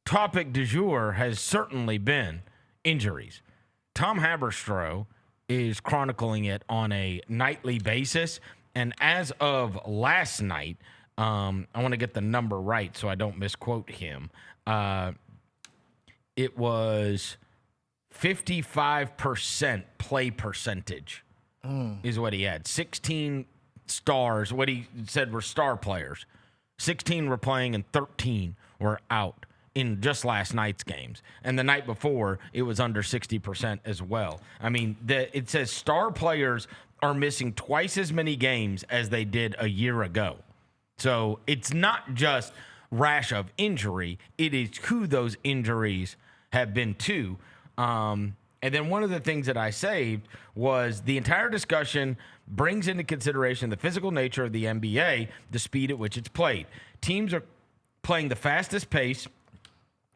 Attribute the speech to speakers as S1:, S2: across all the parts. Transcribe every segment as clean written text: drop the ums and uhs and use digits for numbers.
S1: topic du jour has certainly been injuries. Tom Haberstroh is chronicling it on a nightly basis. And as of last night, I want to get the number right so I don't misquote him. It was 55% play percentage is what he had. 16 stars, what he said were star players. 16 were playing and 13 were out in just last night's games. And the night before, it was under 60% as well. I mean, it says star players are missing twice as many games as they did a year ago. So it's not just rash of injury. It is who those injuries have been to. And then one of the things that I saved was the entire discussion brings into consideration the physical nature of the NBA, the speed at which it's played. Teams are playing the fastest pace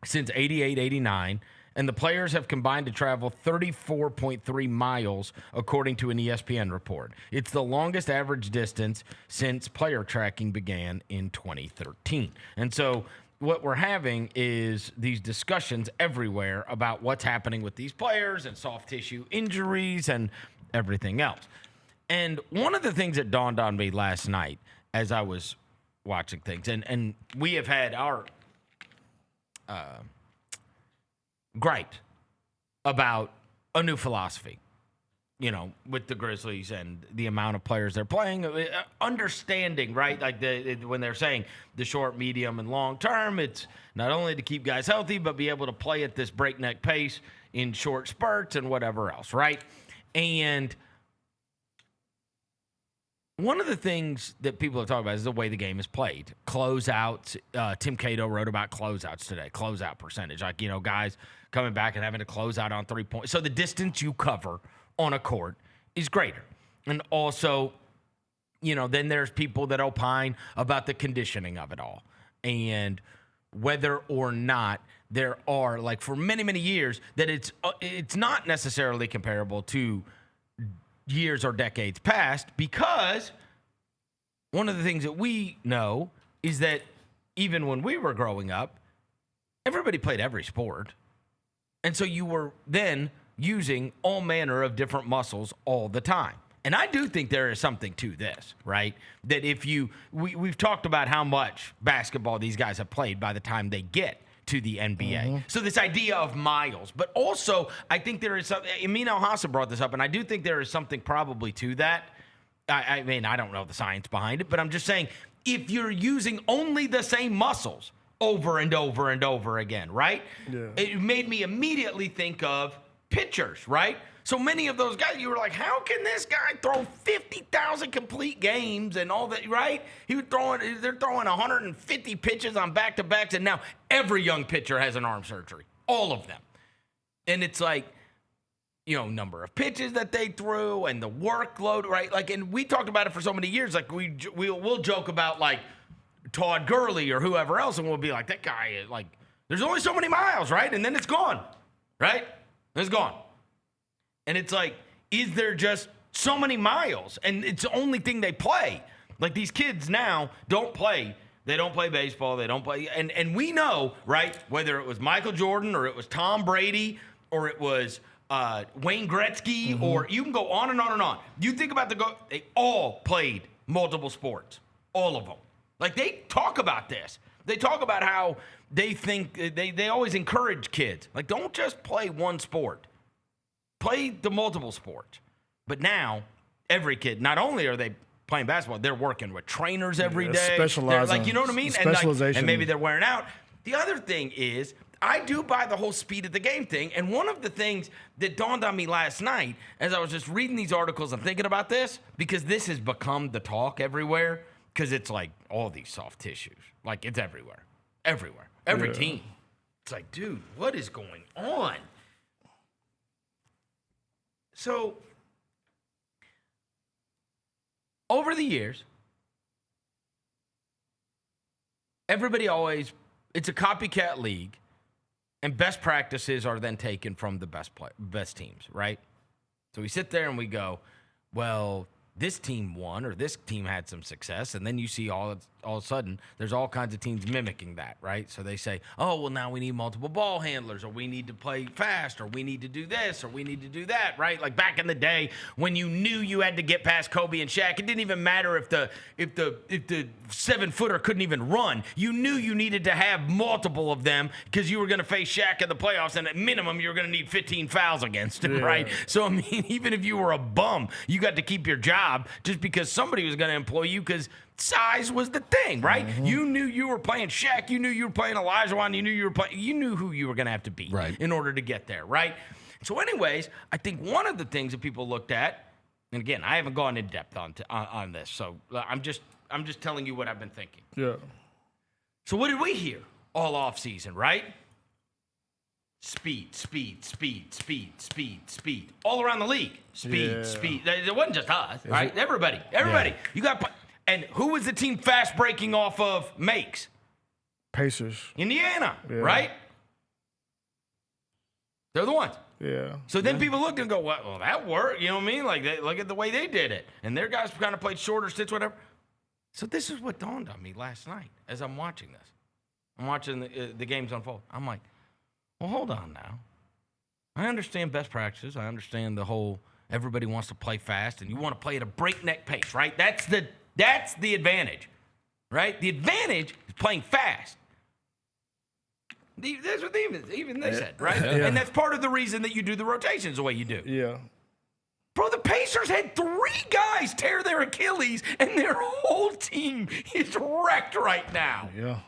S1: since 88, 89, and the players have combined to travel 34.3 miles, according to an ESPN report. It's the longest average distance since player tracking began in 2013. And so what we're having is these discussions everywhere about what's happening with these players and soft tissue injuries and everything else. And one of the things that dawned on me last night as I was watching things, and we have had our gripe about a new philosophy, you know, with the Grizzlies and the amount of players they're playing, understanding, right? Like when they're saying the short, medium, and long term, it's not only to keep guys healthy, but be able to play at this breakneck pace in short spurts and whatever else, right? And one of the things that people have talked about is the way the game is played. Closeouts. Tim Cato wrote about closeouts today, closeout percentage. Like, you know, guys coming back and having to close out on 3 points. So the distance you cover on a court is greater. And also, you know, then there's people that opine about the conditioning of it all. And whether or not there are, like for many, many years, that it's not necessarily comparable to years or decades past, because one of the things that we know is that even when we were growing up, everybody played every sport. And so you were then using all manner of different muscles all the time. And I do think there is something to this, right? That if we've talked about how much basketball these guys have played by the time they get to the NBA. Mm-hmm. So this idea of miles, but also I think there is something, Amin Al-Hassan brought this up, and I do think there is something probably to that. I mean, I don't know the science behind it, but I'm just saying, if you're using only the same muscles over and over and over again, right? Yeah. It made me immediately think of pitchers, right? So many of those guys, you were like, how can this guy throw 50,000 complete games and all that, right? They're throwing 150 pitches on back-to-backs, and now every young pitcher has an arm surgery, all of them. And it's like, you know, number of pitches that they threw and the workload, right? Like, and we talked about it for so many years. Like, we'll joke about, like, Todd Gurley or whoever else, and we'll be like, that guy is, like, there's only so many miles, right? And then it's gone, right? It's gone. And it's like, is there just so many miles? And it's the only thing they play. Like, these kids now don't play. They don't play baseball. They don't play. And we know, right, whether it was Michael Jordan or it was Tom Brady or it was Wayne Gretzky, mm-hmm. or you can go on and on and on. You think about they all played multiple sports. All of them. Like, they talk about this. They talk about how they think, they always encourage kids. Like, don't just play one sport. Play the multiple sports. But now, every kid, not only are they playing basketball, they're working with trainers every day.
S2: Specializing.
S1: Like, you know what I mean?
S2: Specialization.
S1: And maybe they're wearing out. The other thing is, I do buy the whole speed of the game thing. And one of the things that dawned on me last night, as I was just reading these articles and thinking about this, because this has become the talk everywhere, because it's like all these soft tissues. Like, it's everywhere. Everywhere. Every team. It's like, dude, what is going on? So, over the years, everybody always, it's a copycat league, and best practices are then taken from the best teams, right? So we sit there and we go, well, this team won or this team had some success, and then you see all all of a sudden, there's all kinds of teams mimicking that, right? So they say, oh, well, now we need multiple ball handlers, or we need to play fast, or we need to do this, or we need to do that, right? Like back in the day when you knew you had to get past Kobe and Shaq, it didn't even matter if the 7-footer couldn't even run. You knew you needed to have multiple of them because you were going to face Shaq in the playoffs, and at minimum, you were going to need 15 fouls against him, right? So, I mean, even if you were a bum, you got to keep your job just because somebody was going to employ you because size was the thing, right? You knew you were playing Shaq. You knew you were playing Olajuwon. You knew who you were going to have to beat in order to get there, right? So anyways, I think one of the things that people looked at, and again, I haven't gone in depth on this, so I'm just telling you what I've been thinking.
S2: Yeah.
S1: So what did we hear all offseason, right? Speed. All around the league. Speed. It wasn't just us, right? Everybody. Yeah. You got. And who was the team fast breaking off of makes?
S2: Pacers.
S1: Indiana, right? They're the ones.
S2: Yeah.
S1: So then people look and go, well, that worked. You know what I mean? Like, look at the way they did it. And their guys kind of played shorter stints, whatever. So this is what dawned on me last night as I'm watching this. I'm watching the games unfold. I'm like, well, hold on now. I understand best practices. I understand the whole everybody wants to play fast, and you want to play at a breakneck pace, right? That's the advantage, right? The advantage is playing fast. That's what even they said, right? Yeah. And that's part of the reason that you do the rotations the way you do.
S2: Yeah.
S1: Bro, the Pacers had 3 guys tear their Achilles, and their whole team is wrecked right now.
S2: Yeah.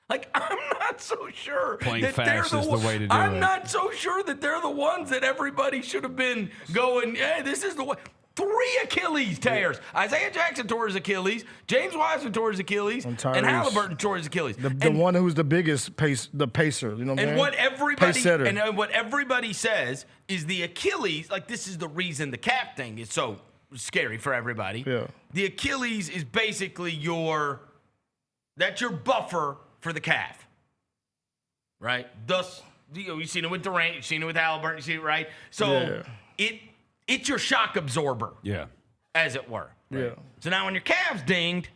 S1: Like, I'm not so sure
S3: playing
S1: that
S3: fast
S1: they're
S3: is the way to do it.
S1: I'm not so sure that they're the ones that everybody should have been going, hey, this is the way. 3 Achilles tears. Isaiah Jackson tore his Achilles. James Wiseman tore his Achilles. And Halliburton tore his Achilles.
S2: The one who's the biggest the pacer. You know what I'm saying?
S1: And what everybody says is the Achilles, like this is the reason the calf thing is so scary for everybody.
S2: Yeah.
S1: The Achilles is basically that's your buffer for the calf. Right? Thus, you've seen it with Durant, you've seen it with Halliburton, you see it, right? So it's your shock absorber.
S3: Yeah.
S1: As it were.
S2: Right? Yeah.
S1: So now when your calf's dinged,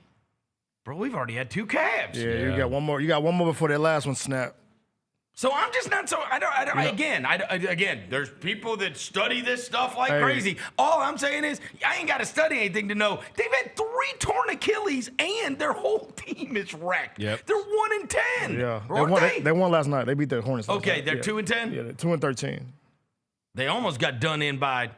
S1: bro, we've already had 2 calves.
S2: Yeah, you got one more. You got one more before that last one snapped.
S1: So I'm just not so. Again, there's people that study this stuff like crazy. All I'm saying is, I ain't got to study anything to know they've had 3 torn Achilles and their whole team is wrecked.
S3: Yep.
S1: They're 1-10.
S2: Yeah, they won last night. They beat the Hornets.
S1: Okay, they're 2-10.
S2: Yeah, they're 2-13.
S1: They almost got done in by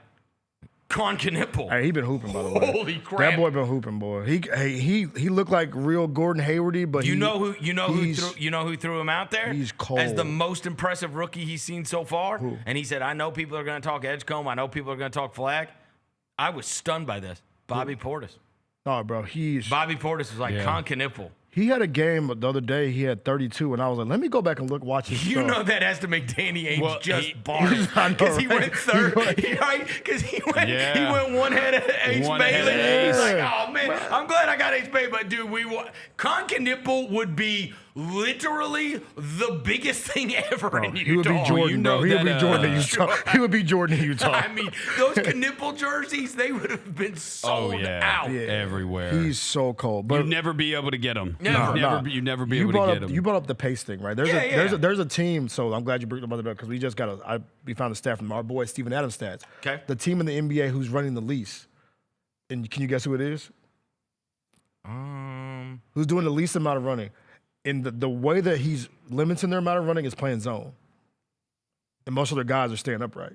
S1: Con Knipple.
S2: Hey, he been hooping, by the way.
S1: Holy crap!
S2: That boy been hooping, boy. He looked like real Gordon Haywardy, but
S1: you know who threw him out there?
S2: He's cold.
S1: As the most impressive rookie he's seen so far.
S2: Who?
S1: And he said, "I know people are going to talk Edgecombe. I know people are going to talk flag." I was stunned by this. Bobby Portis.
S2: Oh, bro,
S1: Bobby Portis is like Con Knipple.
S2: He had a game the other day. He had 32, and I was like, "Let me go back and watch his
S1: You
S2: stuff."
S1: know that has to make Danny Ainge just barf because he went third, right? Because he went one head of Ace Bailey. He's like, "Oh man, I'm glad I got Ace Bailey." But dude, Con Knipple would be literally the biggest thing ever in Utah.
S2: He would be Jordan, bro. He would be Jordan in Utah. He would be Jordan in Utah.
S1: I mean, those Knipple jerseys, they would have been sold out
S3: everywhere.
S2: He's so cold. But
S3: you'd never be able to get him. You'd never be able to get him.
S2: You brought up the pace thing, right? There's a team. So I'm glad you brought it up because we found the stat from our boy Steven Adams stats.
S1: Okay.
S2: The team in the NBA who's running the least, and can you guess who it is? Who's doing the least amount of running? And the way that he's limiting their amount of running is playing zone. And most of their guys are staying upright.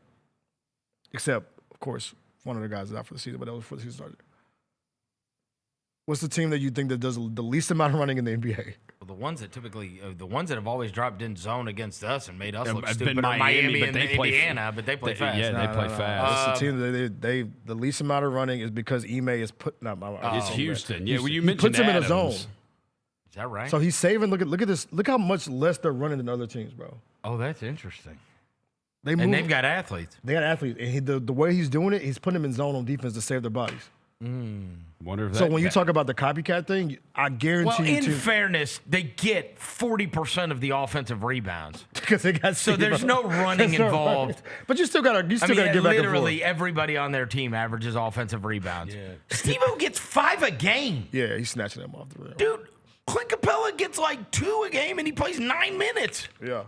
S2: Except, of course, one of the guys is out for the season, but that was before the season started. What's the team that you think that does the least amount of running in the NBA?
S1: Well, the ones that have always dropped in zone against us and made us look
S3: I've
S1: stupid
S3: been
S1: are Miami and
S3: Indiana,
S1: but they play fast.
S3: Yeah, they play fast.
S2: It's the team that the least amount of running is because Ime is putting up.
S3: It's Houston. Yeah, well, you
S2: he
S3: mentioned
S2: puts him in a
S3: Adams.
S2: zone.
S1: Is that right?
S2: So he's saving. Look at this. Look how much less they're running than other teams, bro.
S1: Oh, that's interesting.
S2: They've
S1: got athletes.
S2: They got athletes, and the way he's doing it, he's putting them in zone on defense to save their bodies.
S3: Wonder if
S2: So when you talk about the copycat thing, I guarantee
S1: Well,
S2: you
S1: in fairness, they get 40% of the offensive rebounds.
S2: because they got
S1: So there's no running involved.
S2: But you still gotta get back and forth.
S1: Literally everybody on their team averages offensive rebounds. Yeah. Steve-O gets 5 a game.
S2: Yeah, he's snatching them off the rim.
S1: Dude, Clint Capella gets like 2 a game and he plays 9 minutes.
S2: Yeah.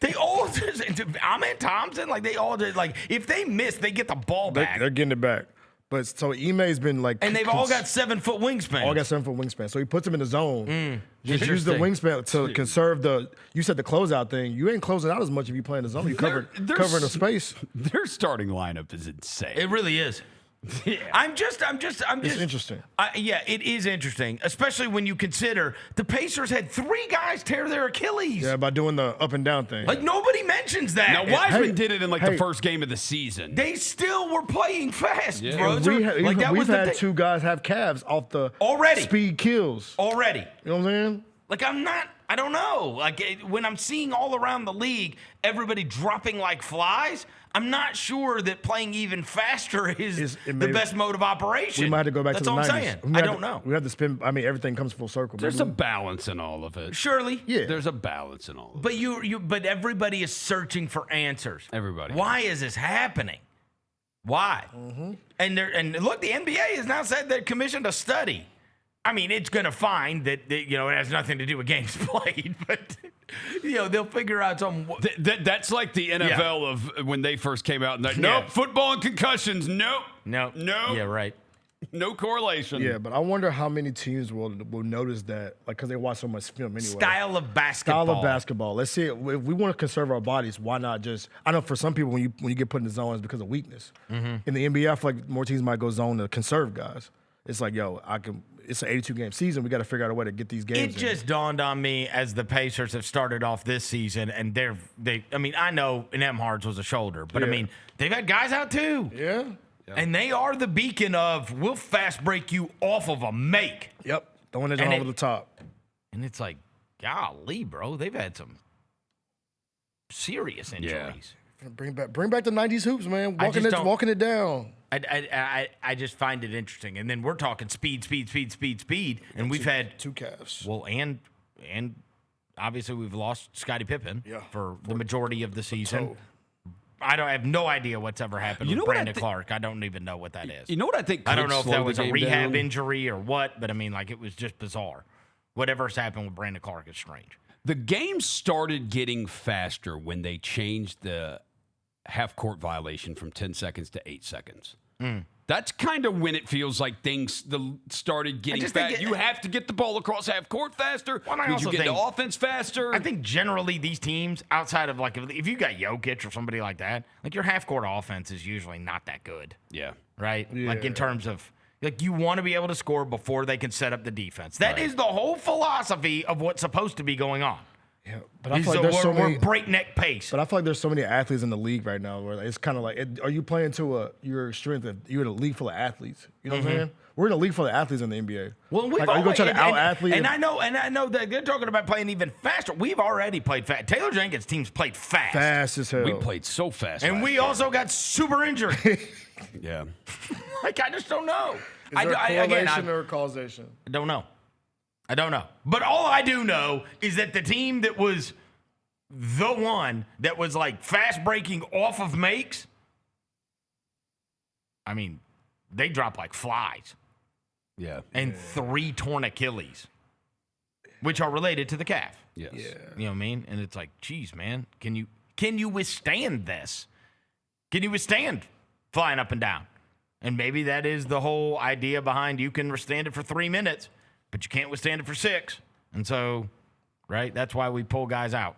S1: They all just, Ahmed Thompson, like they all just, like if they miss, they get the ball back.
S2: They're getting it back. But so Ime's been like,
S1: and they've all got 7-foot wingspans.
S2: All got 7-foot wingspan. So he puts him in the zone. Just use the
S1: Interesting.
S2: wingspan to conserve the. You said the closeout thing. You ain't closing out as much if you play in the zone. You covering the space.
S3: Their starting lineup is insane.
S1: It really is. Yeah. I'm just.
S2: It's interesting.
S1: Yeah, it is interesting, especially when you consider the Pacers had 3 guys tear their Achilles.
S2: Yeah, by doing the up and down thing.
S1: Like nobody mentions that.
S3: Now Wiseman did it in the first game of the season.
S1: They still were playing fast,
S3: Yeah.
S1: bro.
S2: We've had 2 guys have calves off the speed kills.
S1: Already.
S2: You know what I'm saying?
S1: Like I don't know. Like when I'm seeing all around the league, everybody dropping like flies, I'm not sure that playing even faster is the best mode of operation.
S2: We might have to go back to the 90s.
S1: That's all I'm saying. I don't know.
S2: We have to spin. I mean, everything comes full circle.
S3: There's a balance in all of it.
S1: Surely.
S2: Yeah.
S3: There's a balance in all of
S1: But
S3: it.
S1: but everybody is searching for answers.
S3: Everybody.
S1: Why is this happening? Why?
S2: Mm-hmm.
S1: And look, the NBA has now said they're commissioned a study. I mean, it's going to find that it has nothing to do with games played, but they'll figure out something.
S3: That's like the NFL of when they first came out. And nope, football and concussions. Nope.
S1: No. Yeah, right.
S3: No correlation.
S2: Yeah, but I wonder how many teams will notice that, like, because they watch so much film anyway.
S1: Style of basketball. Let's see. If we want to conserve our bodies, why not just? I know for some people, when you get put in the zone, it's because of weakness. Mm-hmm. In the NBA, I feel like more teams might go zone to conserve guys. It's like, it's an 82-game season. We got to figure out a way to get these games. It just dawned on me as the Pacers have started off this season, and I know Nembhard's was a shoulder, but I mean, they've had guys out too.
S2: Yeah.
S1: And they are the beacon of, we'll fast break you off of a make.
S2: Yep. Throwing it over the top.
S1: And it's like, golly, bro, they've had some serious injuries.
S2: Yeah. Bring back the 90s hoops, man. Walking it down.
S1: I just find it interesting. And then we're talking speed. And we've had
S2: 2 calves.
S1: Well, and obviously we've lost Scottie Pippen for the majority of the season. I have no idea what's ever happened with Brandon Clark. I don't even know what that is.
S3: You know what I think?
S1: I don't know if that was a rehab
S3: down?
S1: injury or what, but I mean, like, it was just bizarre. Whatever's happened with Brandon Clark is strange.
S3: The game started getting faster when they changed the half-court violation from 10 seconds to 8 seconds. That's kind of when it feels like things started getting fast. You have to get the ball across half court faster. Means you get the offense faster.
S1: I think generally these teams, outside of like if you got Jokic or somebody like that, like your half court offense is usually not that good.
S3: Yeah.
S1: Right? Yeah. Like in terms of like you want to be able to score before they can set up the defense. That is the whole philosophy of what's supposed to be going on.
S2: Yeah, but I feel like there's so many
S1: breakneck pace.
S2: But I feel like there's so many athletes in the league right now where it's kind of like, are you playing to your strength? You're in a league full of athletes. You know what I'm saying? We're in a league full of athletes in the NBA.
S1: Well, are you going to try to out-athlete? And I know that they're talking about playing even faster. We've already played fast. Taylor Jenkins' teams played fast.
S2: Fast as hell.
S3: We played so fast.
S1: And we also got super injured.
S3: Yeah.
S1: Like, I just don't know.
S2: Is there correlation or causation?
S1: I don't know. But all I do know is that the team that was the one that was like fast breaking off of makes, I mean, they drop like flies.
S3: Yeah.
S1: And 3 torn Achilles, which are related to the calf.
S3: Yes. Yeah.
S1: You know what I mean? And it's like, geez, man, can you withstand this? Can you withstand flying up and down? And maybe that is the whole idea behind you can withstand it for 3 minutes, but you can't withstand it for 6. And so, right, that's why we pull guys out.